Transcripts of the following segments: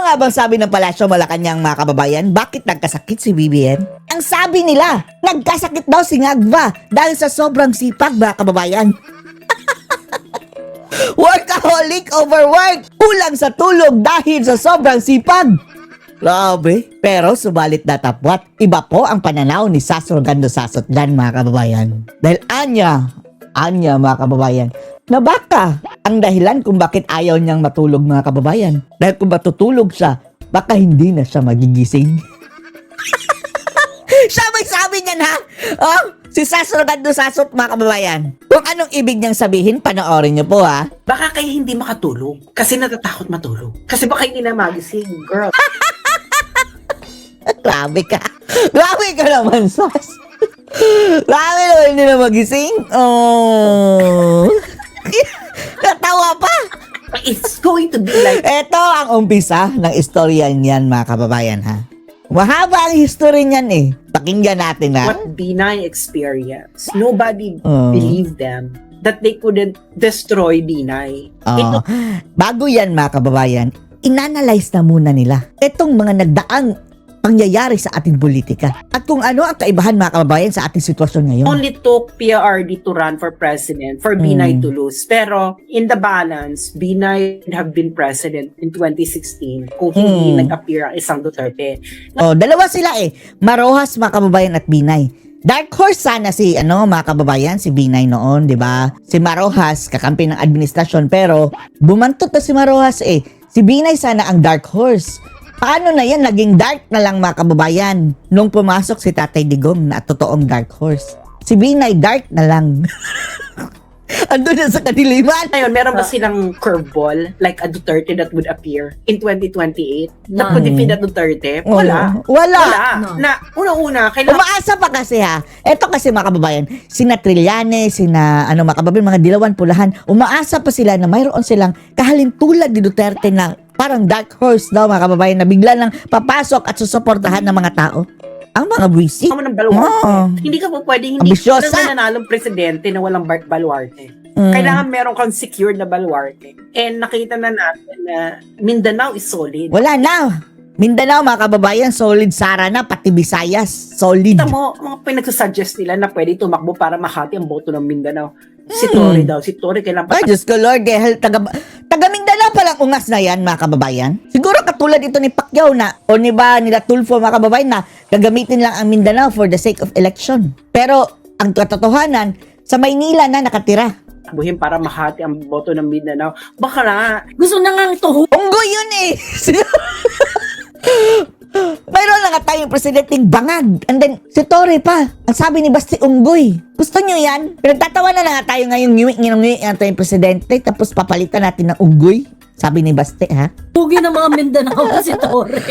nga bang sabi ng Palasyo Malacanang mga kababayan? Bakit nagkasakit si BBM? Ang sabi nila, nagkasakit daw si Ngagva dahil sa sobrang sipag mga kababayan. Workaholic overwork, kulang sa tulog dahil sa sobrang sipag. Grabe. Pero subalit datapwat, iba po ang pananaw ni Sasorgando Sasotlan mga kababayan. Dahil anya mga kababayan, na baka ang dahilan kung bakit ayaw niyang matulog mga kababayan. Dahil kung matutulog siya, baka hindi na siya magigising. Siya may sabi niyan ha? Oh, si Sasorgando Sasot mga kababayan. Kung anong ibig niyang sabihin, panoorin niyo po ha. Baka kayo hindi makatulog kasi natatakot matulog. Kasi baka hindi na magising, girl. Grabe ka. Grabe ka naman, Sas. Grabe naman hindi na magising. Oh. Natawa pa. It's going to be like... Ito ang umpisa ng istorya niyan, mga kababayan, ha? Mahaba ang history niyan, eh. Pakinggan natin, ha? what Binay experienced. Nobody Oh. believed them that they couldn't destroy Binay. Oh. Bago yan, mga kababayan, inanalyze na muna nila itong mga nagdaang pangyayari sa ating politika. At kung ano ang kaibahan, mga kababayan, sa ating sitwasyon ngayon. Only took PRD to run for president for Binay to lose. Pero in the balance, Binay would have been president in 2016 kung hindi nag-appear ang isang Duterte. Oh, dalawa sila eh. Marojas, mga kababayan, at Binay. Dark horse sana si mga kababayan, si Binay noon, 'di ba? Si Marojas kakampi ng administrasyon pero bumantot na si Marojas eh. Si Binay sana ang dark horse. Paano na yan naging dark na lang mga kababayan nung pumasok si Tatay Digong na totoong dark horse. Si Binay dark na lang. Andun na sa kadiliman. Ngayon, meron ba silang curveball like a Duterte that would appear in 2028? Na could defeat a Duterte? Wala. Wala. Wala. Na, una-una, kailangan... Umaasa pa kasi ha. Eto kasi mga kababayan, sina Trillanes, mga kababayan, mga Dilawan, Pulahan, umaasa pa sila na mayroon silang kahalintulad ni Duterte na parang dark horse daw mga kababayan na bigla lang papasok at susuportahan ng mga tao. Ang mga buwisi. ng baluarte. Hindi ka po pwedeng hindi Ambisyosa. na nanalong presidente na walang baluarte. Kailangan meron kang secured na baluarte. And nakita na natin na Mindanao is solid. Wala na. Mindanao mga kababayan, solid. Sara na, pati Visayas, solid. Kita mo, mga pinagsusuggest nila na pwede tumakbo para makati ang boto ng Mindanao. Si Tory daw. Si Tory kailangan Ay, Diyos ko Lord, taga Mindanao palang ungas na yan, mga kababayan. Siguro katulad ito ni Pacquiao na, o nila Tulfo, mga kababayan, na gagamitin lang ang Mindanao for the sake of election. Pero, ang katotohanan, sa Maynila na nakatira. buhin para makati ang boto ng Mindanao. Baka na, gusto na nga ito. Unggoy yun eh! Mayroon na nga tayong presidenteng bangag. And then, si Tory pa. Ang sabi ni Basti, unggoy. Gusto nyo yan? Pinagtatawanan na nga tayo ngayong ngiwi ang tayong presidente. Tapos papalitan natin ng unggoy. Sabi ni Basti, ha? Pugi ng mga Mindanao si Torre.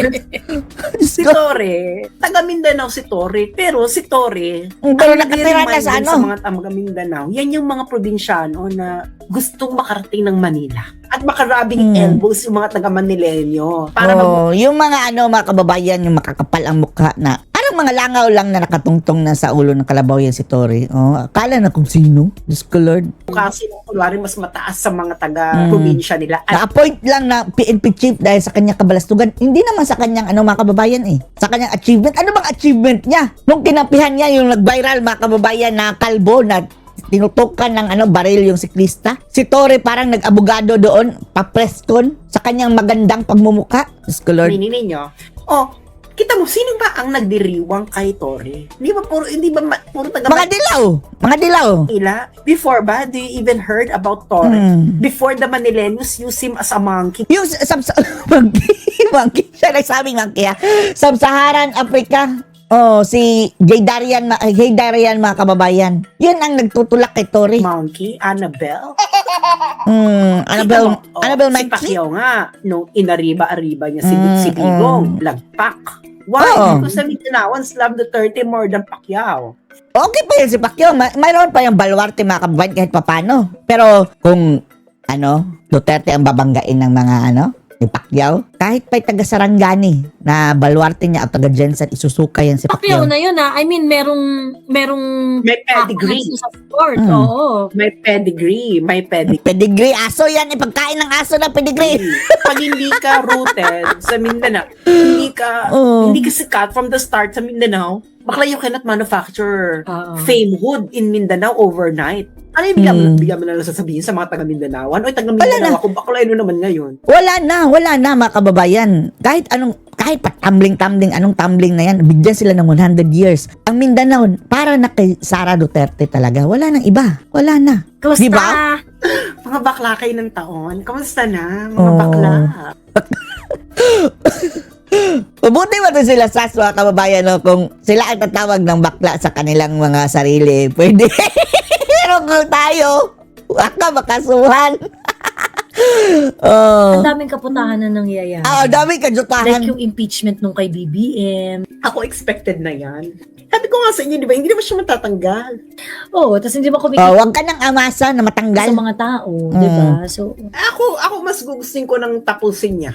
Si Tory, taga Mindanao si Tory, pero si Tory, Pero ang nakatira na sa nag-remind din sa mga taga Mindanao, yan yung mga probinsyano na gustong makarating ng Manila. At makarabing elbows yung mga taga Manileño. Para Yung mga mga kababayan, yung makakapal ang mukha na parang mga langaw lang na nakatungtong na sa ulo ng kalabaw yan si Tory. Akala na kung sino. Diyos ko Lord. kasi kunwari mas mataas sa mga taga-probinsya nila. At Na-appoint lang na PNP chief dahil sa kanyang kabalastugan. Hindi naman sa kanyang mga kababayan eh. Sa kanyang achievement. Ano bang achievement niya? Nung kinapihan niya yung nag-viral mga kababayan na kalbo na tinutukan ng baril yung siklista. Si Tory parang nag-abogado doon, pa-presscon sa kanyang magandang pagmumuka. Diyos ko Lord. ninin ninyo, kita mo, sino ba ang nagdiriwang kay Tory? Hindi ba puro taga Mga dilaw! Mga dilaw! Manila? Before ba, do you even heard about Tory? Before the Manileños use him as a monkey? Yung monkey, siya nagsabing monkey ha. Sub-Saharan Africa. Si Jay Darian mga kababayan. Yun ang nagtutulak kay Tory. Monkey? Annabelle? Annabelle Si Maggi. Pacquiao nga, nung inariba-ariba niya si Mm, Digong, lagpak. Why? Oo. Because the Mindanawans love Duterte more than Pacquiao. Okay pa yun si Pacquiao. Mayroon pa yung baluarte mga kababayan kahit papano. Pero kung Duterte ang babanggain ng mga ni Pacquiao, kahit pa'y taga Sarangani na baluarte niya at taga Jensen, isusuka yan si Pacquiao Pacquiao. na yun I mean, merong May pedigree. access sa sport. Mm. Oo. May pedigree. May pedigree. Pedigree, aso yan, ipagkain ng aso na pedigree. Pag hindi ka rooted sa Mindanao, hindi ka sikat from the start sa Mindanao, bakla you cannot manufacture Oo. famehood in Mindanao overnight. Ano yung bigyan mo na lang sasabihin sa mga taga Mindanao? Oy, taga Wala Mindanao ako, bakla ano naman ngayon? Wala na mga kababayan. Kahit pa tumbling, anong tumbling na yan, bigyan sila ng 100 years. Ang Mindanao, para na kay Sara Duterte talaga. Wala nang iba. Wala na. Kamusta? Diba? Mga bakla kayo ng taon. Kamusta na? Mga Oh. bakla. Mabuti ba ito sila SAS, mga kababayan, no? Kung sila ang tatawag ng bakla sa kanilang mga sarili, pwede. Pero kung tayo, baka makasuhan. Ang daming kaputahan na nangyayari. Dami kajutahan. Like yung impeachment nung kay BBM. Ako expected na yan. Sabi ko nga sa inyo, di ba? Hindi naman siya matatanggal. Oo, tapos hindi ba kumikita Huwag ka nang amasa na matanggal. sa mga tao, di ba? So, Ako mas gugustuhin ko ng tapusin niya.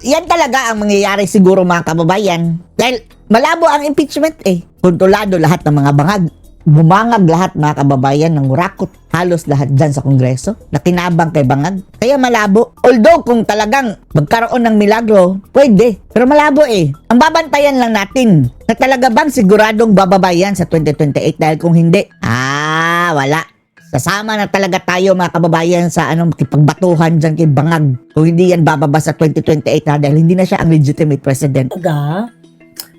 Yan talaga ang mangyayari siguro, mga kababayan. Dahil malabo ang impeachment eh. Kontrolado lahat ng mga bangag. Bumangag lahat, mga kababayan, ng rakot. Halos lahat dyan sa Kongreso. Nakinabang kay bangag. Kaya malabo. Although kung talagang magkaroon ng milagro, pwede. Pero malabo eh. Ang babantayan lang natin na talaga bang siguradong bababayan sa 2028 dahil kung hindi, wala. Sasama na talaga tayo, mga kababayan, sa makipagbatuhan dyan kay bangag. Kung hindi yan bababa sa 2028 dahil hindi na siya ang legitimate president. taga,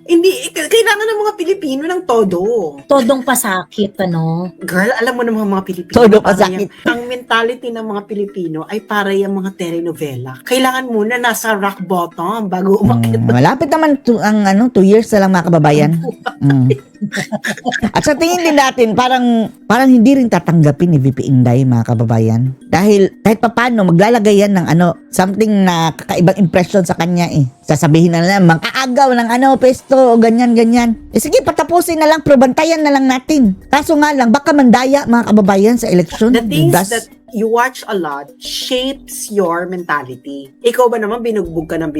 Hindi, kailangan ng mga Pilipino ng todo. todong pasakit, ano? Girl, alam mo ng mga Pilipino. Todo para pasakit. ang mentality ng mga Pilipino ay para yung mga telenovela. Kailangan muna nasa rock bottom bago umakyat. Malapit naman ang 2 years na lang, mga kababayan. At sa tingin din natin, parang hindi rin tatanggapin ni VP Inday, mga kababayan. Dahil kahit papano, maglalagay yan ng something na kakaibang impression sa kanya eh. Sasabihin na lang, mang-aagaw ng pesto, o ganyan. Sige, patapusin na lang, pero bantayan na lang natin. Kaso nga lang, baka mandaya, mga kababayan, sa eleksyon. The things that you watch a lot shapes your mentality. Ikaw ba naman binugbog ka ng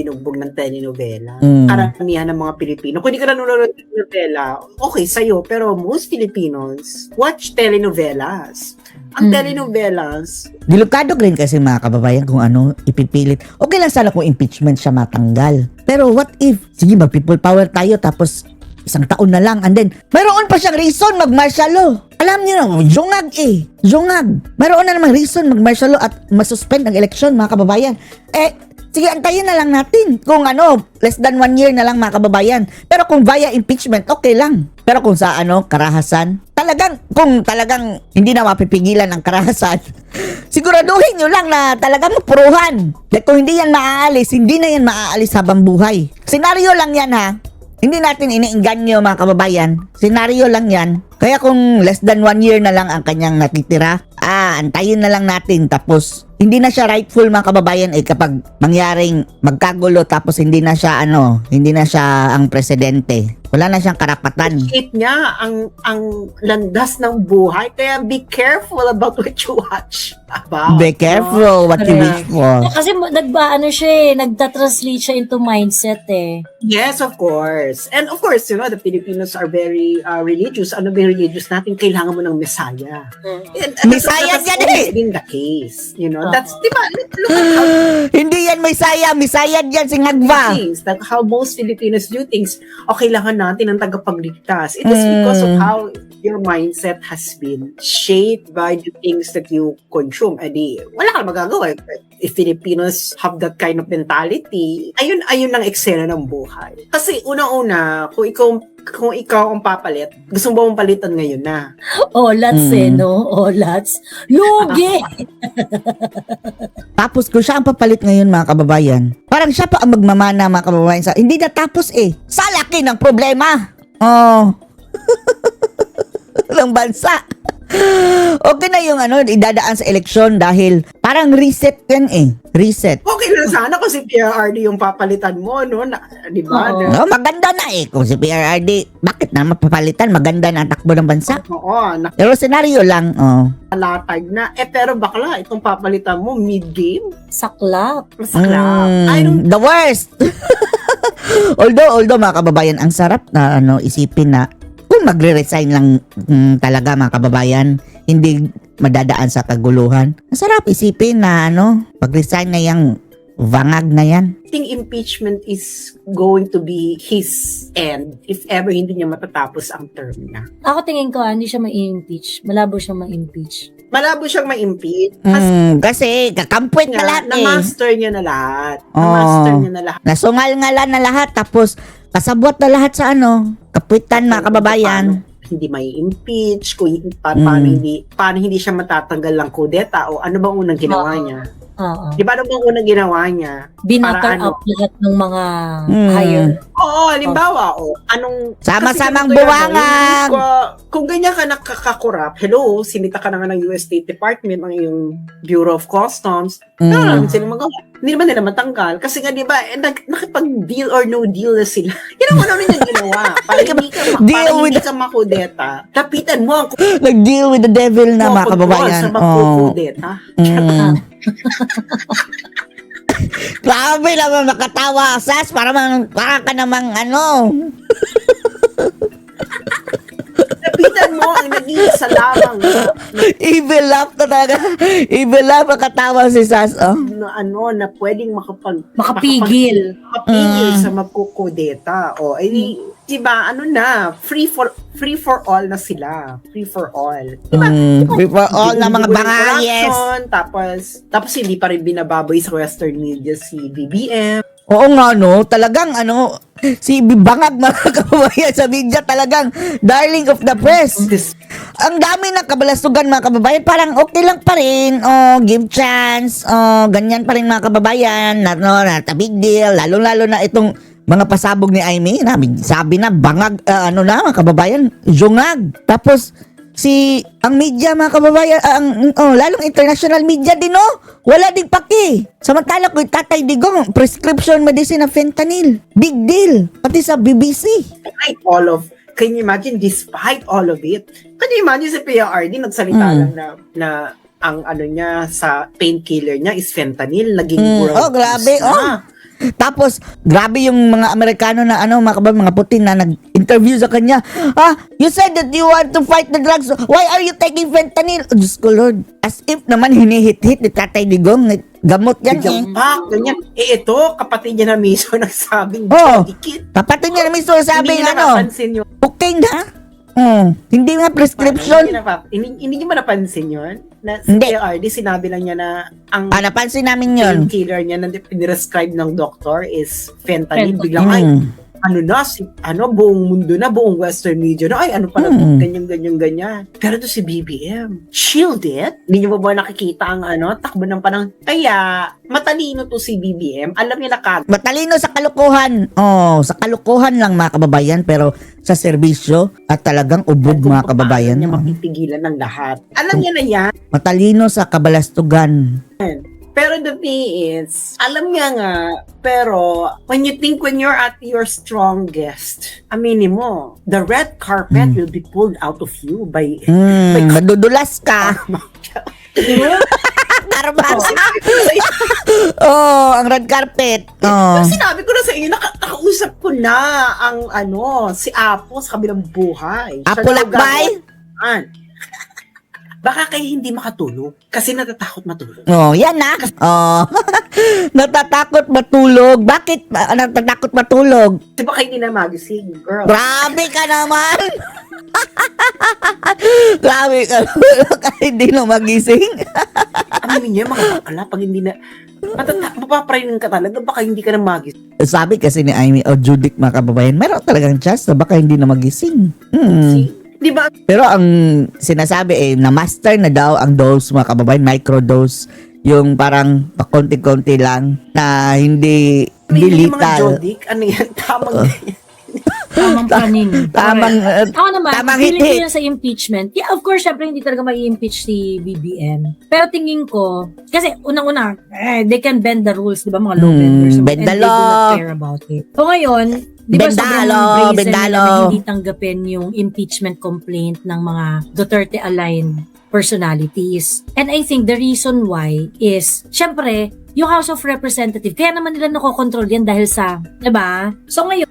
telenovela? Karamihan ng mga Pilipino. Kung hindi ka nanonood ng telenovela, okay sa'yo. Pero most Filipinos watch telenovelas. Ang telenovelas, Delikado rin kasi, mga kababayan, kung ipipilit. Okay lang sana kung impeachment siya matanggal. Pero what if, sige, mag-people power tayo, tapos 1 taon na lang, and then, mayroon pa siyang reason mag-martial law. Alam niyo na, Jungag. Mayroon na namang reason mag-martial law at masuspend ang eleksyon, mga kababayan. Sige, antayin na lang natin. Kung less than 1 year na lang, mga kababayan. Pero kung via impeachment, okay lang. Pero kung sa karahasan, kung talagang hindi na mapipigilan ang karahasan, siguraduhin nyo lang na talagang mapuruhan. Like, kung hindi yan maaalis, hindi na yan maaalis habang buhay. Senaryo lang yan, ha? Hindi natin iniinganyo, mga kababayan. Senaryo lang yan. Kaya kung less than 1 year na lang ang kanyang natitira, antayin na lang natin. Tapos, hindi na siya rightful, mga kababayan, kapag mangyaring magkagulo tapos hindi na siya ang presidente. Wala na siyang karapatan. shape niya ang landas ng buhay. Kaya be careful about what you watch. Be careful what you wish for. Kasi nagta-translate siya into mindset eh. Yes, of course. And of course, the Filipinos are very religious. Ano ba yung religious natin? Kailangan mo ng Messiah. And Messiah that's yan always eh. been the case. That's, di ba? Look at how Hindi yan Misaya yan, singagba. things, that how most Filipinos do things. O kailangan natin ng tagapagligtas. It is because of how your mindset has been shaped by the things that you consume. Wala ka magagawa. If Filipinos have that kind of mentality, ayun ang eksena ng buhay. Kasi unang-una, kung ikaw ang papalit, gusto mo mong palitan ngayon na. Olats no? Olats. Lugi! Tapos kung siya ang papalit ngayon, mga kababayan, parang siya pa ang magmamana, mga kababayan. Hindi natapos sa laki ng problema. Ng bansa. Okay na yung idadaan sa eleksyon dahil parang reset yan eh. Reset. Okay na sana kung si PRRD yung papalitan mo, no? Di ba? Oo. No, maganda na eh. Kung si PRRD, bakit na mapapalitan? Maganda na ang takbo ng bansa. Oo, Pero senaryo lang, nakalatag na. Pero bakla, itong papalitan mo mid-game, Saklap. masakla. I don't The worst. although mga kababayan, ang sarap na isipin na kung magre-resign lang talaga mga kababayan, hindi madadaan sa kaguluhan. Ang sarap isipin na mag-resign na yung vangag na yan. think impeachment is going to be his end if ever hindi niya matatapos ang term niya. Ako tingin ko, hindi siya ma-impeach. Malabo siya ma-impeach. Malabo siyang ma-impeach. Kasi kakampwit na lahat eh. Na-master niya na lahat. Oo. Na-master niya na lahat. Nasungal-ngalan na lahat tapos kasabwat na lahat sa kapwitan mga kababayan. Paano hindi may impeach, paano hindi siya matatanggal ng kudeta o ano bang unang ginawa Oo. niya? Oo. Di ba ano bang unang ginawa niya? Binutter Para up lahat ng mga Mm. higher. Oo, halimbawa, anong... Sama-samang kasi ganito yan, buwangag. Kung ganyan ka nakakakurap, hello, sinita ka na nga ng US State Department, ng iyong Bureau of Customs, wala naman sila magawa. Hindi naman nila matanggal. Kasi nga, di ba, nakipag-deal or no deal na sila. Yan ang ano niya ginawa. Para hindi ka makudeta. Kapitan mo ang Nag-deal with the devil na mga kababayan. sa makukudeta. Grabe naman makatawa, Sas. Para ka namang Kapitan mo ang nag-iisa lamang Evil laugh na talaga. Evil laugh makatawa si Sas. na pwedeng Makapigil. makapigil sa magkukudeta. O, diba, free for all na sila. Free for all. Diba? Before all na mga Hindi bangayes. corruption, tapos hindi pa rin binababoy sa Western media si BBM. Oo nga, talagang si Bibangag mga kababayan sa media talagang darling of the press. Ang dami ng kabalastugan mga kababayan, parang okay lang pa rin, give chance, ganyan pa rin mga kababayan, not a big deal, lalo-lalo na itong mga pasabog ni Aimee, sabi na bangag, mga kababayan, jungag. Tapos, ang media mga kababayan, lalong international media din, wala ding paki. Samantala ko Tatay Digong, prescription medicine na fentanyl, big deal, pati sa BBC. Can you imagine, despite all of it, can you imagine si PRRD nagsalita lang na ang niya sa painkiller niya is fentanyl, naging world grabe, news na. Tapos, grabe yung mga Amerikano na mga Putin na nag-interview sa kanya. You said that you want to fight the drugs. Why are you taking fentanyl? Oh, Diyos ko Lord. As if naman hinihit-hit ni Tatay Digong. Gamot yan eh. Ganyan. Ito, kapatid niya na mismo nagsabing dikit. Kapatid niya na mismo sabing Hindi niya napapansin yun. okay na. Hindi nga prescription. Hindi niyo ba napansin yun? Na si Hindi. PRRD, sinabi lang niya na ang Napansin namin yun. painkiller niya na pinrescribe ng doctor is fentanyl. Biglang, buong mundo na, buong Western media na, pala, ganyan. Pero to si BBM, chilled it. Hindi niyo ba nakikita ang takbo ng panahon? Kaya, matalino to si BBM. Alam niya na Matalino sa kalukuhan. Sa kalukuhan lang mga kababayan, pero sa serbisyo at talagang ubod mga kababayan. Niya mapipigilan ng lahat. Alam niya na yan. Matalino sa kabalastugan. Pero the thing is, alam niya nga, pero when you're at your strongest, aminin mo, the red carpet will be pulled out of you by Madudulas ka. Karma. Ang red carpet. Sinabi ko na sa inyo, nakausap ko na ang si Apo sa kabilang buhay. Siya Apo daw Lakbay? gagawan. Baka kayo hindi makatulog kasi natatakot matulog. Yan na. Natatakot matulog. Bakit natatakot matulog? Kasi baka hindi na magising, girl. Grabe ka naman. Grabe ka. Baka hindi na magising. Aminin niya, mga bakla, pag hindi na, mapaprainin ka talaga, baka hindi ka na magising. Sabi kasi ni Aimee o Judic mga kababayan, meron talagang chance na baka hindi na magising. Di ba? Pero ang sinasabi na-master na daw ang dose mga kababayan, microdose. Yung parang pakonti-konti lang na hindi May mga lethal. Jodik, ano yan, tamang ganyan. Tamang praning. Tamang, Ako naman, tamang feeling ko hit-hit. yan sa impeachment. Yeah, of course, syempre hindi talaga mai-impeach si BBM. Pero tingin ko, kasi unang-una, they can bend the rules, di ba, mga law benders. bend the and they do law. not care about it. So ngayon, di ba sobrang brazen nila na hindi tanggapin yung impeachment complaint ng mga Duterte-aligned personalities. And I think the reason why is, syempre, yung House of Representatives, kaya naman nila nakokontrol yan dahil sa, di ba? So ngayon,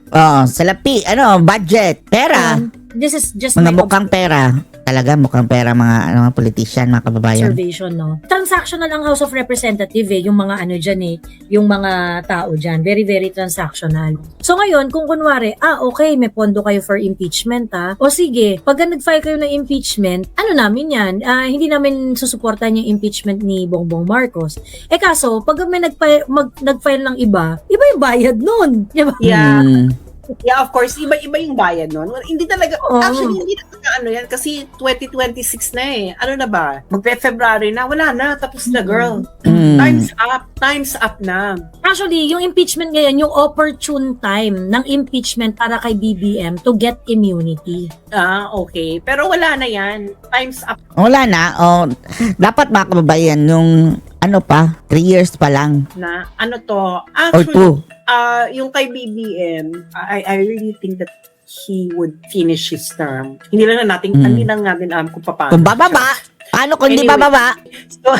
Salapi, budget, pera. this is just Mga my mukhang pera. Talaga, mukhang pera mga politician, mga kababayan. observation, no? Transactional ang House of Representatives, yung mga dyan yung mga tao dyan. Very, very transactional. So ngayon, kung kunwari, okay, may pondo kayo for impeachment, o sige, pag nag-file kayo ng impeachment, namin yan? Hindi namin susuportahan yung impeachment ni Bongbong Marcos. Kaso, pag may nag-file ng iba yung bayad nun. Diba? Yeah. Hmm. Yeah, of course, iba-iba yung bayan nun. Hindi talaga, actually, hindi talaga yan, kasi 2026 na Ano na ba? Magpe-February na, wala na, tapos na, girl. Time's up na. Actually, yung impeachment ngayon, yung opportune time ng impeachment para kay BBM to get immunity. Okay. Pero wala na yan. Time's up. Wala na. Dapat mga kababayan, yung 3 years pa lang. Na, Or actually, 2. Yung kay BBM, I really think that he would finish his term. Hindi lang natin alam kung paano. Kung bababa, paano kung hindi Anyway. bababa? So,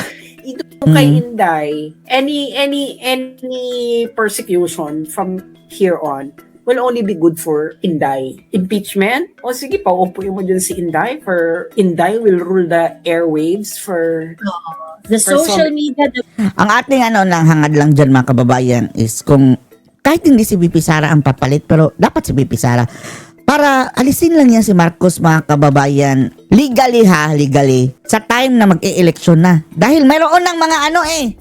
ito kay Inday, any persecution from here on will only be good for Inday. Impeachment? O sige, pauupuin mo dyan si Inday for Inday will rule the airwaves for The social media, Ang ating lang hangad lang dyan mga kababayan is kung kahit hindi si BP Sara ang papalit, pero dapat si BP Sara. Para alisin lang yan si Marcos mga kababayan. Legally, sa time na mag-e-eleksyon na. Dahil mayroon ng mga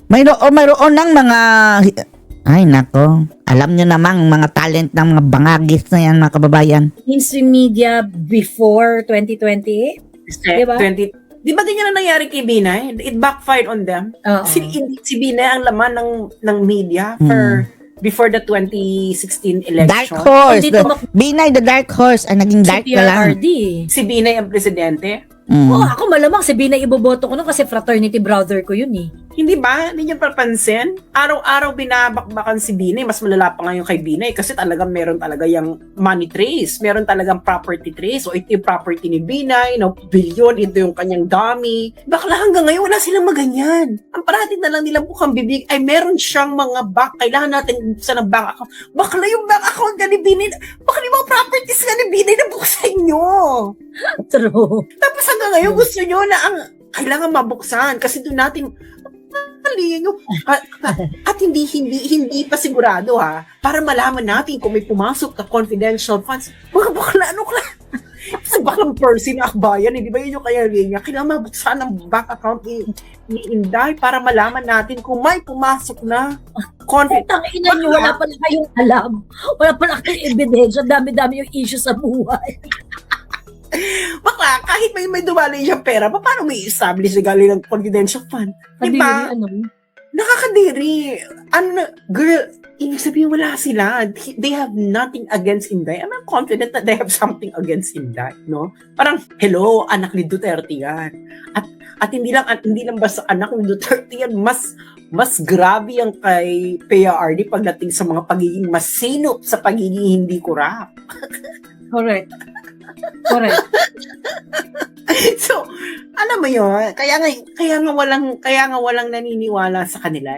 mayroon ng mga, ay nako, alam nyo namang mga talent ng mga bangagis na yan mga kababayan. mainstream media before 2028. Diba? 20. Di ba ganyan na nangyari kay Binay? It backfired on them. Oo. Si Binay ang laman ng media for before the 2016 election. Dark horse. Hindi tumak- Binay the dark horse ang naging dark na lang. PRRD. Si Binay ang presidente. Ako malamang si Binay iboboto ko nun kasi fraternity brother ko yun Hindi ba? Hindi niyo papansin? Araw-araw binabakbakan si Binay. Mas malala pa ngayon kay Binay kasi talagang meron talaga yung money trace. Meron talagang property trace. So ito yung property ni Binay, billion, ito yung kanyang dummy. Bakla hanggang ngayon wala silang maganyan. Ang parating na lang nilang bukang bibig ay meron siyang mga kailangan natin buksan ng bank account. Bakla yung bank account ka ni Binay. Bakla yung mga properties ka ni Binay na buksan nyo. True. Tapos hanggang ngayon gusto nyo na ang kailangan mabuksan kasi doon natin at hindi pa sigurado para malaman natin kung may pumasok na confidential funds. Bakla sa baklang person na akbayan, hindi ba yun yung kaya niya? Kailangan mabuksan ang bank account ni Inday para malaman natin kung may pumasok na Putang ina nyo, wala pala kayong alam. Wala pala kayong ebidensya. Dami-dami yung issue sa buhay. Bakla, kahit may dumali siyang pera, paano may establish na galing ng confidential fund? Diba? Nakakadiri. Girl, ibig sabihin wala sila. They have nothing against Inday. I'm confident that they have something against Inday, no? Parang, hello, anak ni Duterte yan. At hindi lang basta anak ni Duterte yan, mas grabe ang kay PRRD pagdating sa mga pagiging masinop sa pagiging hindi kurap. Correct. So, alam mo yun, kaya nga walang naniniwala sa kanila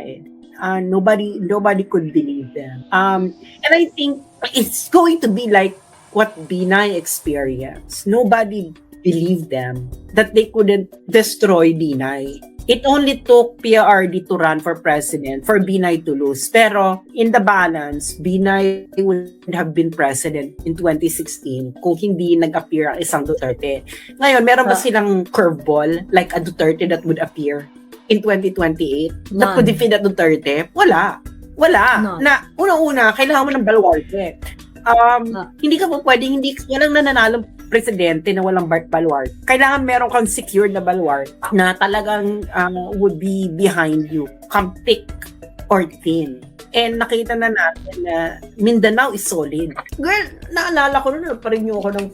nobody could believe them. And I think it's going to be like what Binay experienced. Nobody believed them that they couldn't destroy Binay. It only took PRRD to run for president for Binay to lose. Pero in the balance, Binay would have been president in 2016 kung hindi nag-appear ang isang Duterte. Ngayon, meron ba silang curveball like a Duterte that would appear in 2028 that could defeat that Duterte? Wala. None. Na una-una, kailangan mo ng baluarte. Hindi ka po pwedeng, walang nananalong presidente na walang baluarte. Kailangan meron kang secured na baluarte na talagang would be behind you, come thick or thin. And nakita na natin na Mindanao is solid. Girl, naalala ko na parenew ako ng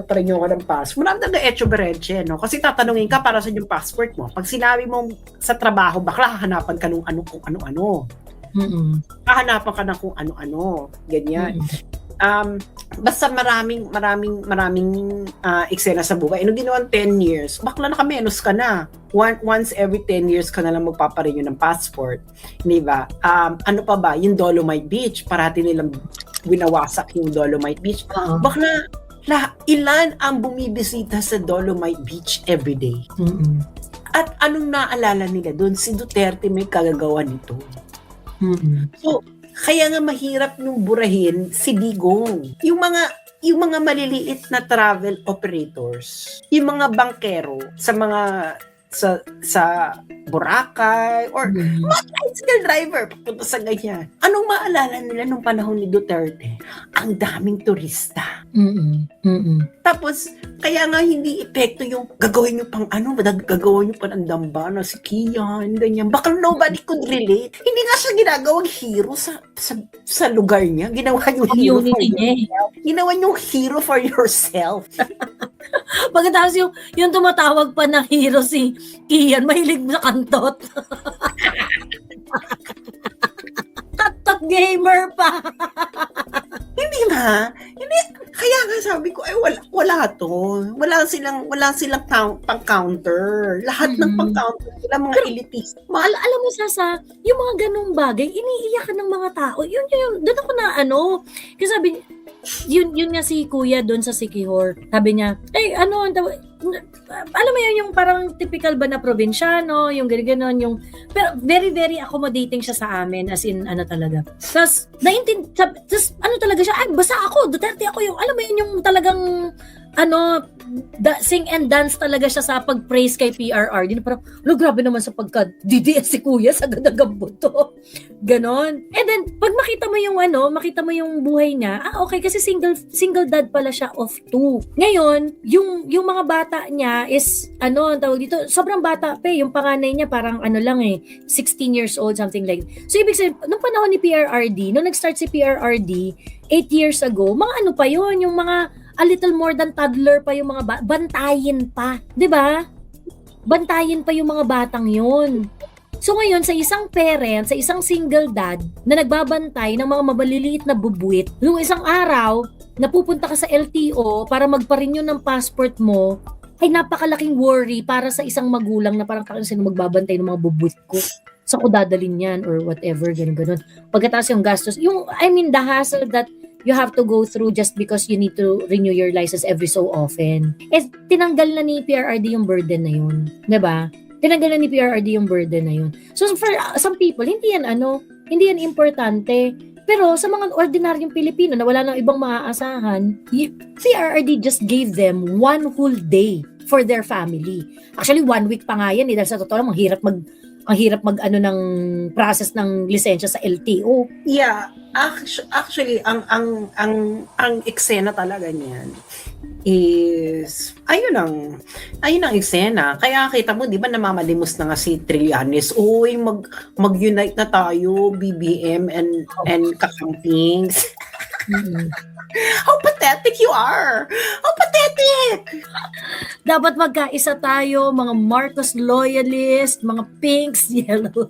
parenew ako ng passport. Marami na Echo Berenche, no? Kasi tatanungin ka para sa yung passport mo. Pag sinabi mo sa trabaho, bakla hahanapan ka nung ano kung ano-ano. Hahanapan ka na kung ano-ano. Ganyan. Basta maraming eksena sa buhay. Nung ginawa 10 years, bakla nakamenos ka na. Once every 10 years ka na lang magpaparenew ng passport. Di ba? Ano pa ba? Yung Dolomite Beach, parati nilang winawasak yung Dolomite Beach. Bakla, ilan ang bumibisita sa Dolomite Beach everyday? At anong naalala nila doon? Si Duterte may kagagawa nito. So, kaya nga mahirap nung burahin si Digong. Yung mga maliliit na travel operators, yung mga bankero sa mga sa Boracay or mga tricycle driver papunta sa ganyan. Anong maalala nila nung panahon ni Duterte? Ang daming turista. Tapos, kaya nga hindi epekto yung gagawin nyo pang gagawin nyo pa ng dambana, si Kian, ganyan. Baka nobody could relate. Hindi nga siya ginagawang hero sa lugar niya. Ginawa nyo hero for yourself. Ginawa nyo hero for yourself. Pagkatapos yung tumatawag pa ng hero si Kian, mahilig sa kantot. Kantot gamer pa. Hindi ba? Hindi. Kaya nga sabi ko, wala to. Wala silang pang-counter. Lahat ng pang-counter sila mga elitist. Alam mo, Sasa, yung mga ganung bagay, iniiyakan ng mga tao. Yun, doon ako na kasi sabi, yun nga si Kuya doon sa Sikihor. Sabi niya, alam mo yun, yung parang typical ba na probinsyano, yung gano'n, yung, pero very, very accommodating siya sa amin, as in, talaga. Tapos, talaga siya, basta ako, Duterte ako yung, alam mo yun, yung talagang, sing and dance talaga siya sa pag-praise kay PRRD. Parang, grabe naman sa pagka-DDS si Kuya sa gadagambot to. Ganon. And then, pag makita mo yung buhay niya, okay, kasi single dad pala siya of 2. Ngayon, yung mga bata niya is, ang tawag dito, sobrang bata pa yung panganay niya parang 16 years old, something like that. So, ibig sabihin, nung panahon ni PRRD, nung nag-start si PRRD, 8 years ago, mga pa yun, yung mga a little more than toddler pa yung mga bantayin pa, 'di ba? Bantayin pa yung mga batang 'yun. So ngayon sa isang parent, sa isang single dad na nagbabantay ng mga mabaliliit na bubuit, nung isang araw napupunta ka sa LTO para magpa-renew ng passport mo, ay napakalaking worry para sa isang magulang na parang sino magbabantay ng mga bubuit ko. Sa ko dadalhin yan or whatever, ganun. Pagkatapos yung gastos, the hassle that you have to go through just because you need to renew your license every so often. Tinanggal na ni PRRD yung burden na yun. Diba? Tinanggal na ni PRRD yung burden na yun. So for some people, hindi yan importante. Pero sa mga ordinaryong Pilipino na wala nang ibang maaasahan, PRRD just gave them 1 whole day for their family. Actually, 1 week pa nga yan. Dahil sa totoo lang, ang hirap mag ng process ng lisensya sa LTO. Yeah, actually ang eksena talaga niyan is ayun ang eksena. Kaya kita mo, 'di ba, namamalimos na nga si Trillanes. Uy, mag-unite na tayo, BBM and kakampings. How pathetic you are! How pathetic! Dapat magkaisa tayo, mga Marcos loyalist, mga pinks, yellow.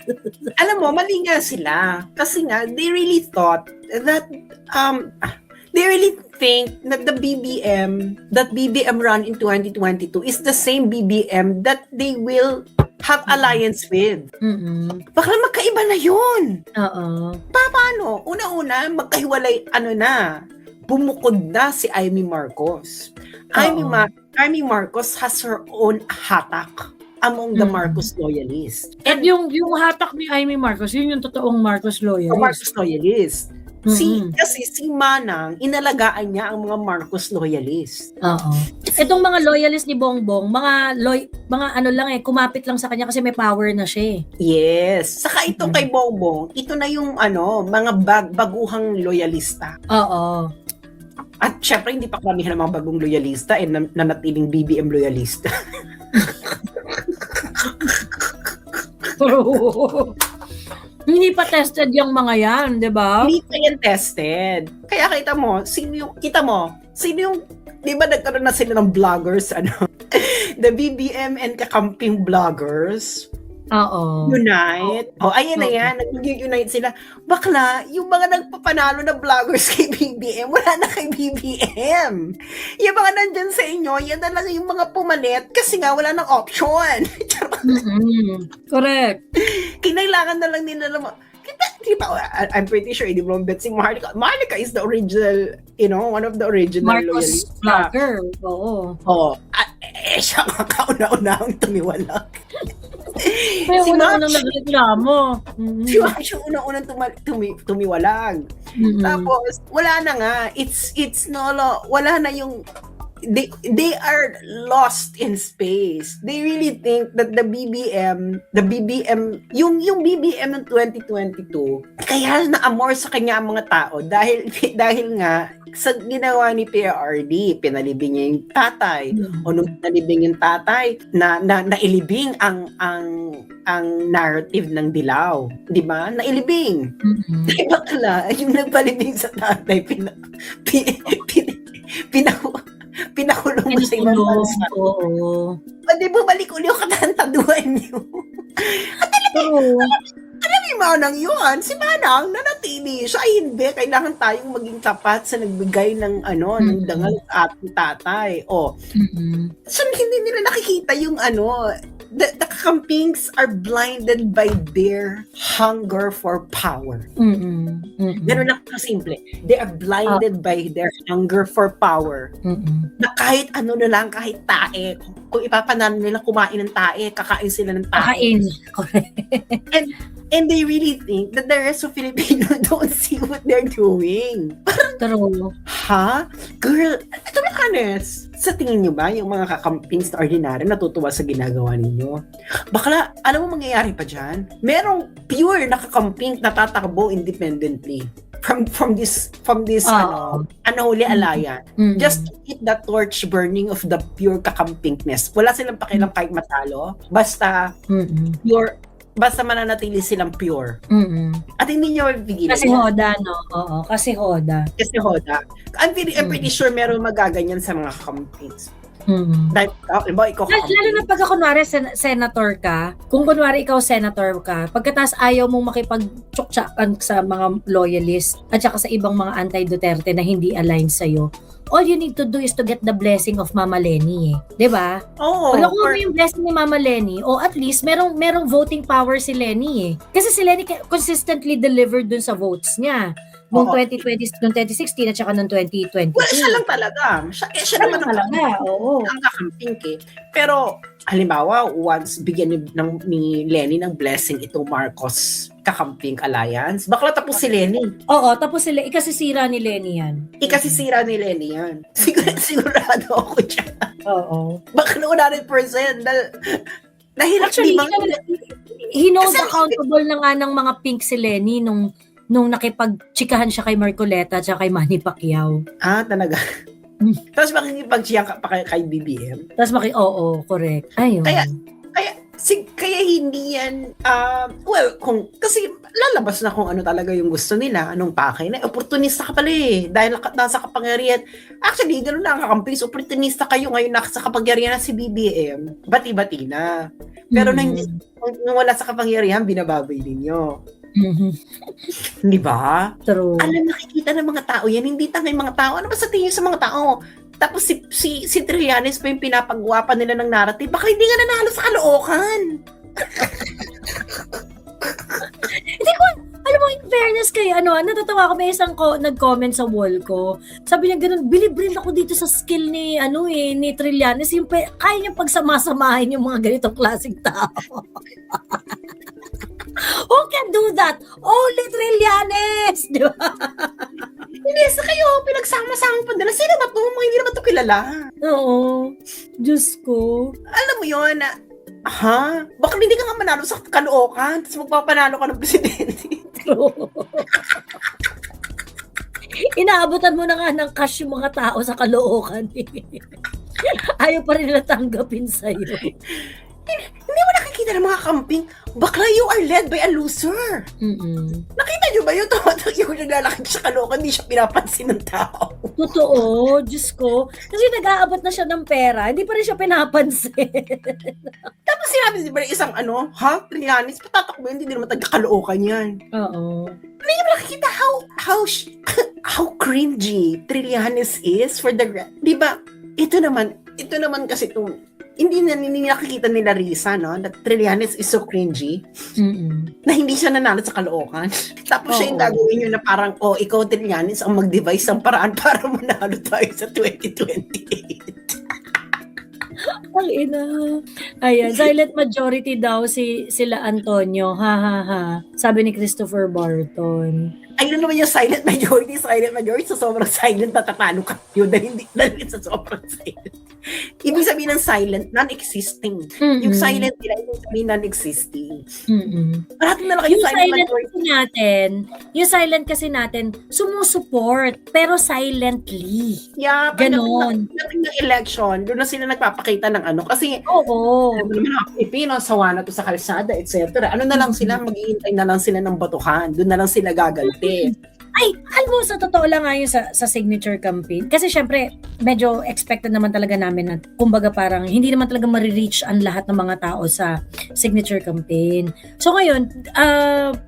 Alam mo, mali nga sila. Kasi nga, they really thought that, they really think that the BBM run in 2022 is the same BBM that they will have alliance with. Bakla magkaiba na yun. Oo. Paano? Una-una, magkahiwalay, bumukod na si Amy Marcos. Amy Marcos has her own hatak among the Marcos loyalists. At yung hatak ni Amy Marcos, yun yung totoong Marcos loyalist. Marcos loyalist. Kasi si Manang, inalagaan niya ang mga Marcos loyalist. Oo. Itong mga loyalist ni Bongbong, kumapit lang sa kanya kasi may power na siya. Yes. Saka itong kay Bongbong, ito na yung mga baguhang loyalista. Oo. At syempre, hindi pa karamihan ng mga bagong loyalista nanatiling BBM loyalista. Hindi pa tested yung mga yan, di ba? Hindi pa yan tested. Kaya kita mo, sino yung, di ba nagkaroon na sila ng vloggers, the BBM and kakamping vloggers, Oo. unite. Ayan na yan, nag-unite sila. Bakla, yung mga nagpapanalo na vloggers kay BBM, wala na kay BBM. Yung mga nandyan sa inyo, yan na lang yung mga pumalit kasi nga wala ng option. Correct. Kinailangan na lang nila naman. Diba, I'm pretty sure, hindi mo bet si Marlica. Marlica is the original, one of the original Marcos loyalists. vlogger. Oo. Siya nga kauna-unahang tumiwalag. Kaya Si una Max, nang nagreklamo. si Max yung unang-unang tumiwalag. Tapos, wala na nga. It's wala na yung they are lost in space. They really think that the BBM, yung BBM ng 2022, kaya na-amor sa kanya ang mga tao dahil nga sa ginawa ni PRRD, pinalibing niya yung tatay. O nung pinalibing yung tatay, nailibing ang narrative ng Dilaw. Di ba? Nailibing. Diba kala, yung nagpalibing sa tatay, pinakulong mo sa ibang bansa. Oo. Di ba balik uli yung katantaduan niyo? Alam yung Manang yun. Si Manang, nanatili siya. Ay, hindi. Kailangan tayong maging tapat sa nagbigay ng ng dangal sa ating tatay. So, hindi nila nakikita yung the kakampings are blinded by their hunger for power. Ganun lang kasimple. They are blinded by their hunger for power. Na kahit ano na lang, kahit tae, kung ipapanalo nila kumain ng tae, kakain sila ng tae. Kakain. Correct. And they really think that the rest of Filipino don't see what they're doing. True. Ha? Girl, ito na honest. Sa tingin nyo ba, yung mga kakampings na ordinary natutuwa sa ginagawa ninyo? Bakla, alam mo mangyayari pa dyan? Merong pure na kakamping na tatakbo independently from this unholy alliance. Just to keep the torch burning of the pure kakampingness. Wala silang pakialam kahit matalo. Basta mananatili silang pure. At hindi nyo mapipigilan. Kasi hoda, no? Oo, kasi hoda. I'm pretty sure meron magaganyan sa mga campaigns. Dahil, ikaw Lalo na pagka kunwari senator ka, kung kunwari ikaw senator ka, pagkatapos ayaw mong makipag-tsuktsakan sa mga loyalist at saka sa ibang mga anti-Duterte na hindi aligned sa'yo, all you need to do is to get the blessing of Mama Lenny, diba? Oo. Pag nakuha mo yung blessing ni Mama Lenny, o at least merong voting power si Lenny Kasi si Lenny consistently delivered dun sa votes niya. Noong 2016 at saka noong 2022. Well, siya lang talaga. Siya naman talaga, oo. Ang kakamping Pero, halimbawa, once bigyan ni Lenny ng blessing itong Marcos Kakamping Alliance, bakla tapos si Lenny. Oo, tapos sila, ikasisira ni Lenny yan. Ikasisira ni Lenny yan. Sigurado ako dyan. Oo. Bakla 100%. Dahil Actually, he knows Kasi- accountable na nga ng mga pink si Lenny nung nakipagtsikahan siya kay Marcoleta at kay Manny Pacquiao. Talaga. Tapos makikipag-siya pa kay BBM. Tapos oo, correct. Ayun. Kaya hindi yan, kasi lalabas na kung ano talaga yung gusto nila, anong pakay na, opportunista ka pala dahil nasa kapangyarihan. Actually, gano'n na ang kakampis, opportunista kayo ngayon nasa kapangyarihan na si BBM, bati-bati na. Pero nang wala sa kapangyarihan, binababoy ninyo. Di ba? True. Nakikita ng mga tao yan, hindi tangay mga tao. Ano ba sa tingin sa mga tao? Tapos si Trillanes pa yung pinapagwapan nila ng narrative. Baka hindi nga nanalo sa Caloocan. Hindi ko, alam mo, in fairness kay, natatawa ako, may isang nag-comment sa wall ko. Sabi niya ganun, bilib-rin ako dito sa skill ni Trillanes. Yung kaya niya pagsamasamahin yung mga ganitong klaseng tao. Who can do that? Only Trillanes! Di ba? Hindi, sa kayo, pinagsama-sama pa nila. Sino ba ito? Mga hindi naman ito kilala. Oo. Diyos ko. Alam mo yun, Baka hindi ka nga manalo sa Caloocan, tapos magpapanalo ka ng presidente. Inaabutan mo na nga ng cash yung mga tao sa Caloocan. Ayaw pa rin nila tanggapin sa'yo. Hindi mo nakikita ng mga camping, bakla, you are led by a loser. Mm-mm. Nakita niyo ba yun? Tumatak yung naglalakad siya kaloka, hindi siya pinapansin ng tao. Totoo, Diyos ko. Kasi nag-aabot na siya ng pera, hindi pa rin siya pinapansin. Tapos sinabi niya ba isang Trillanes, patatakbo yun, hindi naman taga-kalookan yan. Oo. Hindi niyo ba nakikita how cringy Trillanes is for the, di ba? Ito naman kasi itong, hindi nakikita nila Risa, no? That Trillanes is so cringy. Mm-mm. Na hindi siya nanalo sa kalookan. Tapos siya yung Oo. gagawin nyo na parang, ikaw Trillanes ang mag-devise ng paraan para manalo tayo sa 2028. Ang ina. Ayan, silent majority daw sila Antonio. Ha ha ha. Sabi ni Christopher Barton. Ayun naman yung silent majority. So sobrang silent, tatatalo ka yun dahil sa sobrang silent. Ibig sabihin ng silent, non-existing. Mm-mm. Yung silent nila, ibig sabihin non-existing. Mm-mm. Parating na lang kayo Yung silent silent majority. kasi natin, yung silent kasi natin, sumusuport, pero silently. Yeah, Ganon. pagdating ng election, doon na sila nagpapakita ng kasi Oo. alam mo naman mga Pilipino, sawa na to sa kalsada, etc. Ano na lang sila, maghihintay na lang sila ng batuhan. Doon na lang sila gagalti. Ay, alam mo, sa totoo lang nga yun sa signature campaign. Kasi syempre, medyo expected naman talaga namin na, kumbaga parang, hindi naman talaga marireach ang lahat ng mga tao sa signature campaign. So ngayon,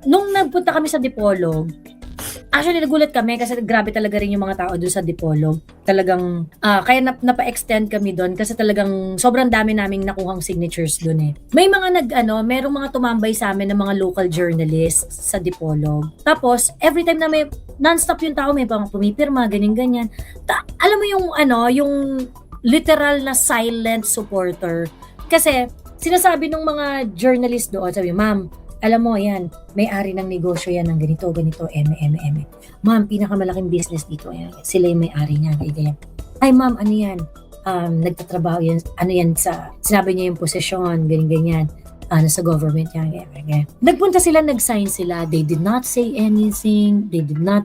nung nagpunta kami sa Dipolog, actually, nagulat kami kasi grabe talaga rin yung mga tao doon sa Dipolog. Talagang, kaya napa-extend kami doon kasi talagang sobrang dami naming nakuhang signatures doon eh. May mga merong mga tumambay sa amin ng mga local journalists sa Dipolog. Tapos, every time na may non-stop yung tao, may pang pumipirma, ganyan-ganyan. Alam mo yung literal na silent supporter. Kasi, sinasabi ng mga journalist doon, sabi, ma'am, alam mo, yan, may-ari ng negosyo yan ng ganito, eme. Ma'am, pinakamalaking business dito, yan. Sila yung may-ari niya, ganyan. Ay, ma'am, ano yan? Nagtatrabaho yan, sinabi niya yung posisyon, ganyan. Sa government yan, ganyan. Nagpunta sila, nag-sign sila. They did not say anything. They did not,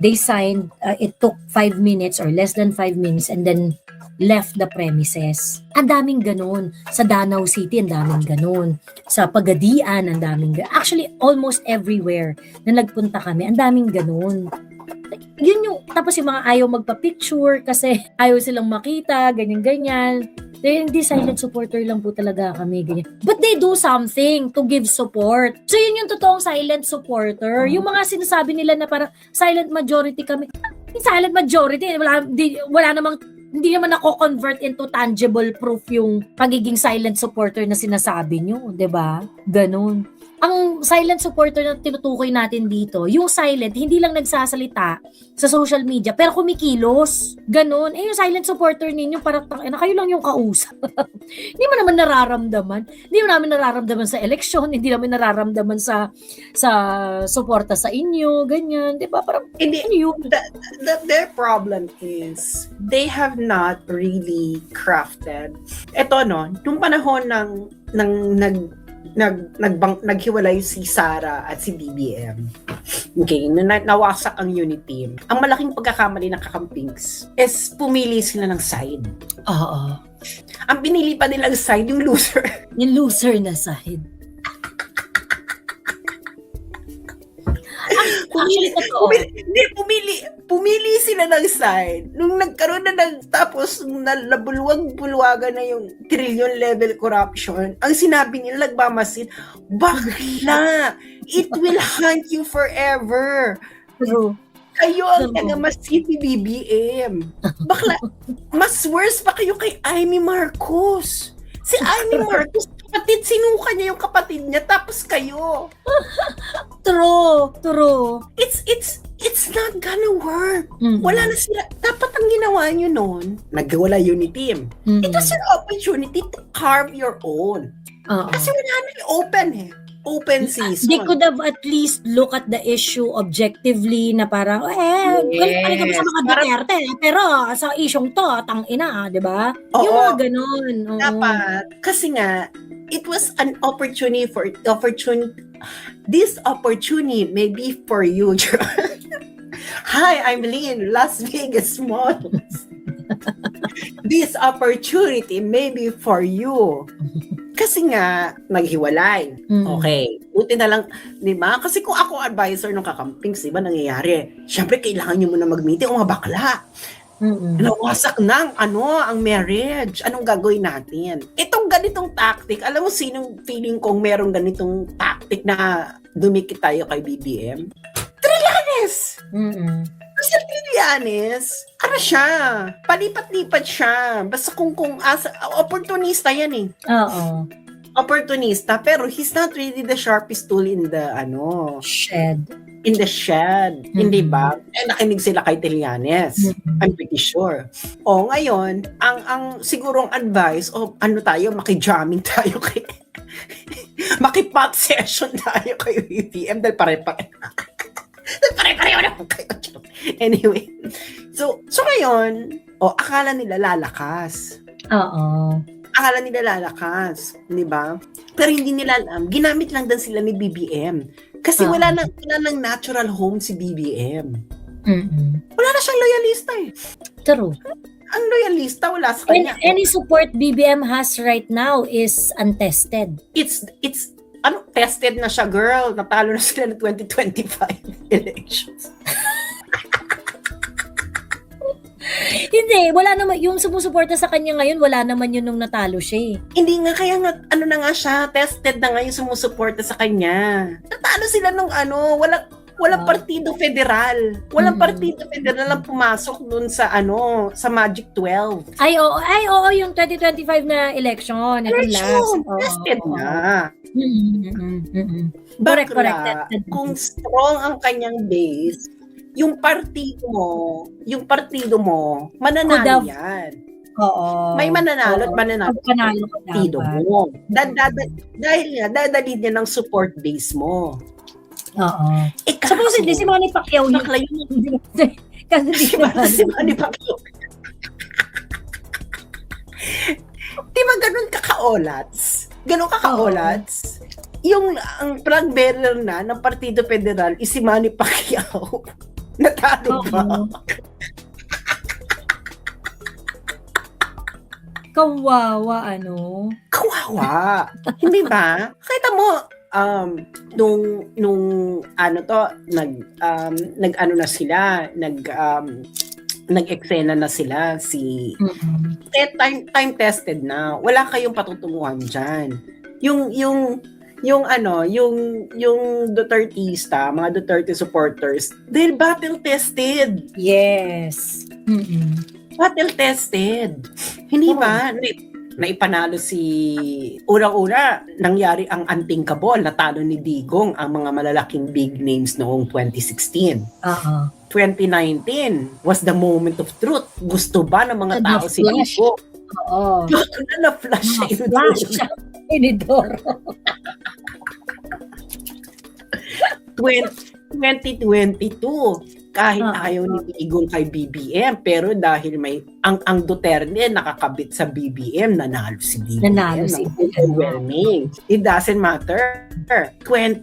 they signed, it took 5 minutes or less than 5 minutes and then left the premises. Ang daming ganun. Sa Danau City, ang daming ganun. Sa Pagadian, ang daming ganun. Actually, almost everywhere na nagpunta kami, ang daming ganun. Yun yung, tapos yung mga ayaw magpa-picture kasi ayaw silang makita, ganyan-ganyan. Hindi silent supporter lang po talaga kami, ganyan. But they do something to give support. So yun yung totoong silent supporter. Yung mga sinasabi nila na parang silent majority kami. Yung silent majority, wala namang, hindi naman nako-convert into tangible proof yung pagiging silent supporter na sinasabi nyo, 'di ba? Ganun. Ang silent supporter na tinutukoy natin dito, yung silent, hindi lang nagsasalita sa social media, pero kumikilos. Ganun. Yung silent supporter ninyo, parang kayo lang yung kausap. Hindi mo naman nararamdaman. Hindi mo namin nararamdaman sa eleksyon, hindi namin nararamdaman sa suporta sa inyo, ganyan. Di ba? Parang, Their problem is, they have not really crafted. Ito, nung panahon naghiwalay si Sara at si BBM. Okay, nawasak ang unit team. Ang malaking pagkakamali ng kakampings is pumili sila ng side. oo. Ang pinili pa nilang side, yung loser. Yung loser na side. Actually, totoo. Pumili sila ng side. Nung nagkaroon tapos nabulwag-bulwagan na yung trillion level corruption, ang sinabi nila, nagmamasid, bakla! It will haunt you forever. True. Kayo ang taga-masid ni BBM. Bakla, mas worse pa kayo kay Amy Marcos. Si Amy Marcos, kapatid, sinuka niya yung kapatid niya, tapos kayo. True. It's not gonna work. Mm-hmm. Wala na sila. Dapat ang ginawa nyo noon, nagwala unit team. Mm-hmm. It was your opportunity to carve your own. Kasi wala na yung open season. They could have at least look at the issue objectively na parang, galit kami sa mga Duterte, pero sa isyong to, tangina, di ba? Yung mga ganon. Dapat. Kasi nga, it was an opportunity this opportunity may be for you. Hi, I'm Lynn, Las Vegas Malls. This opportunity may be for you. Kasi nga, naghiwalay. Okay. Buti na lang, di ba? Kasi kung ako advisor ng kakampings, di ba, nangyayari? Siyempre, kailangan nyo muna mag-meeting o mga bakla. Nawasak na ang marriage. Anong gagawin natin? Itong ganitong tactic, alam mo sinong feeling kong merong ganitong tactic na dumikit tayo kay BBM? Trillanes! Kasi Trillanes, ano siya? Palipat-lipat siya. Basta kung opportunista yan eh. Oo. Opportunista, pero he's not really the sharpest tool in the Shed. Hindi ba? Nakinig sila kay Trillanes. I'm pretty sure. O ngayon, ang sigurong advice, maki-jamming tayo kay maki-pot session tayo kay BBM dahil pare-pareho naman kayo. Anyway. So ngayon, akala nila lalakas. Oo. Akala nila lalakas, di ba? Pero hindi nila alam, ginamit lang din sila ni BBM. Kasi wala nang natural home si BBM. Wala na siyang loyalista eh. True. Ang loyalista, wala sa kanya. Any support BBM has right now is untested. It's tested na siya, girl. Natalo na sila ng 2025 elections. Hindi, wala naman, yung sumusuporta sa kanya ngayon, wala naman yun nung natalo siya eh. Hindi nga, kaya nga, na nga siya, tested na nga yung sumusuporta sa kanya. Natalo sila nung walang partido federal. Walang partido federal ang pumasok dun sa sa Magic 12. Ay, oo, yung 2025 na election. Tested na. Correct. Kung strong ang kanyang base, yung partido mo, mananalo yan. Oo. May mananalo at mananalo Panalo sa partido mo. Dahil nga, dadalhin niya ng support base mo. Oo. Supposedly, si Manny Pacquiao yun. Kasi si Manny Pacquiao. Di ba ganun kakaolats? Yung ang flag bearer na ng Partido Federal is si Manny Pacquiao. Natalo ba? Kawawa, Kawawa. Hindi ba? Kita mo, nag-eksena na sila time tested na. Wala kayong patutunguhan diyan. Yung Dutertista, mga Duterte supporters, they're battle tested. Yes. Battle tested. Hindi ba? Naipanalo unang-una, nangyari ang antingkabol, natalo ni Digong ang mga malalaking big names noong 2016. 2019 was the moment of truth. Gusto ba ng mga tao si Digong? Oo. Na-flash siya. Siya. Inidoro. 2022, kahit ayaw ni Digong kay BBM, pero dahil ang Duterte nakakabit sa BBM, nanalo si BBM. Overwhelming. It doesn't matter.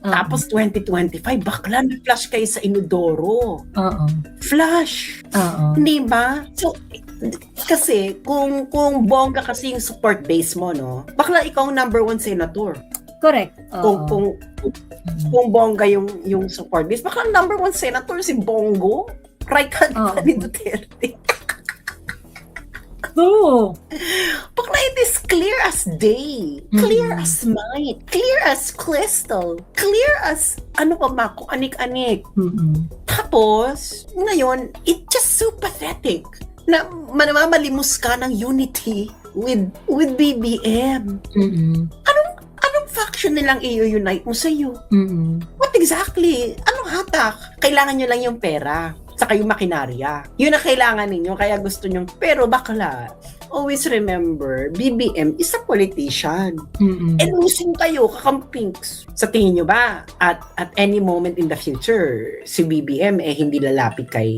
Tapos 2025, bakla na-flash kayo sa Inodoro. Flash. Hindi ba? So, kasi, kung bongga kasi yung support base mo, no? Bakla ikaw ang number 1 senator. Correct. Kung bongga yung support base, baka ang number 1 senator si Bongo, right hand pa ni Duterte. Baka it is clear as day, clear as night, clear as crystal, clear as kung anik-anik. Tapos, ngayon, it's just so pathetic na mamamalimos ka ng unity with BBM. Anong faction nilang i-unite mo sa'yo? What exactly? Anong hatak? Kailangan nyo lang yung pera, saka yung makinarya. Yun ang kailangan ninyo, kaya gusto nyo. Pero bakla, always remember, BBM is a politician. And losing kayo, kakampings. Sa tingin nyo ba, at any moment in the future, si BBM hindi lalapit kay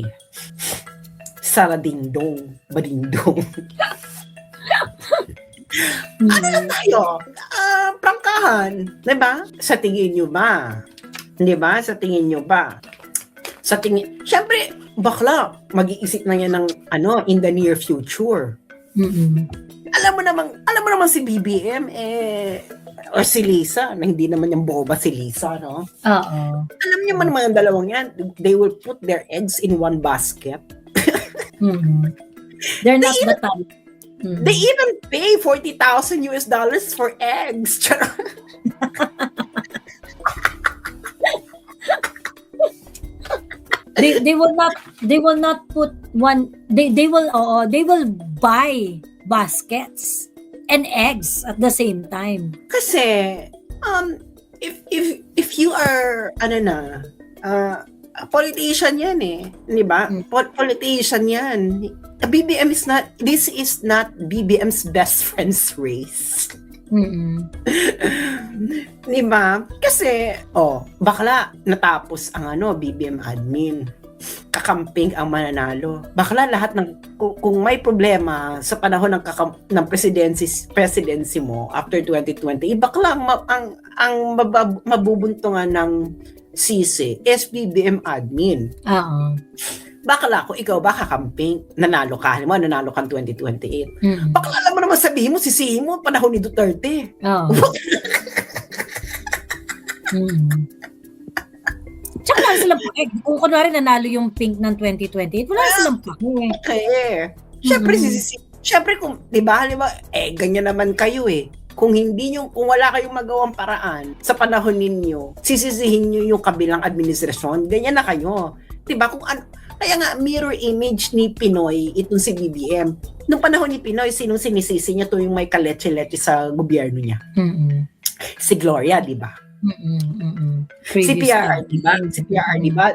Saradingdong, Badingdong. Ano lang tayo? Prangkahan. Diba? Sa tingin nyo ba? Diba? Sa tingin nyo ba? Siyempre, bakla, mag-iisip na yan ng in the near future. alam mo naman si BBM, or si Lisa, na hindi naman yung boba si Lisa, no? Oo. Alam niyo man naman ang dalawang yan, they will put their eggs in one basket. Mm-mm. They're not the type. Mm-mm. They even pay $40,000 for eggs. They will not put one, they will buy baskets and eggs at the same time. Kasi, if you are, a politician yan eh. Di ba? Politician yan. This is not BBM's best friend's race. Mm-mm. Di ba? Kasi, bakla, natapos ang BBM admin. Kakamping ang mananalo. Bakla lahat ng, kung may problema sa panahon ng presidency mo after 2020, bakla ang mabubuntungan ng sisi is BBM admin. Oo. Bakla kung ikaw ba kakamping, nanalo ka 2028. Mm-mm. Bakla alam mo naman sabihin mo, sisihin mo panahon ni Duterte. Oo. Mm. Tsaka wala silang pake. Kung kunwari nanalo yung pink ng 2028, wala silang pake. Okay. Siyempre kung, di ba, ganyan naman kayo eh. Kung wala kayong magawang paraan sa panahon ninyo, sisisihin nyo yung kabilang administrasyon, ganyan na kayo. Di ba? Kaya nga, mirror image ni Pinoy, itong si BBM. Nung panahon ni Pinoy, sinong sinisisi niya tuwing may kaletse-letse sa gobyerno niya? Mm-mm. Si Gloria, di ba? Si PRR, di ba? Si PRR, di ba?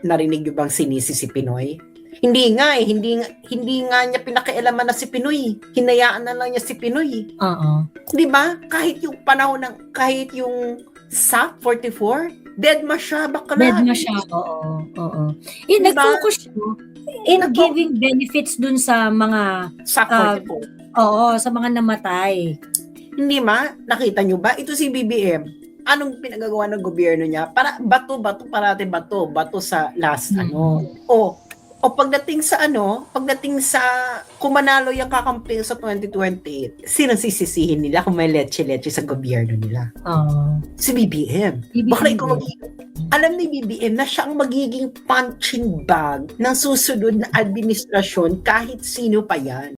Narinig niyo bang sinisi si Pinoy? Hindi nga niya pinakialaman na si Pinoy. Hinayaan na lang niya si Pinoy. Oo. Di ba? Kahit yung panahon kahit yung SAP 44, dead ma siya, bakla. Dead na siya, oo. Diba? Nag-focus siya in giving benefits dun sa mga, SAP 44. sa mga namatay. Hindi ma? Nakita nyo ba? Ito si BBM. Anong pinagagawa ng gobyerno niya? Bato sa last O pagdating sa kung manalo yung kakamping sa 2028, sino sisisihin nila kung may leche-leche sa gobyerno nila? Si BBM. Baka ikaw alam ni BBM na siya ang magiging punching bag ng susunod na administrasyon kahit sino pa yan.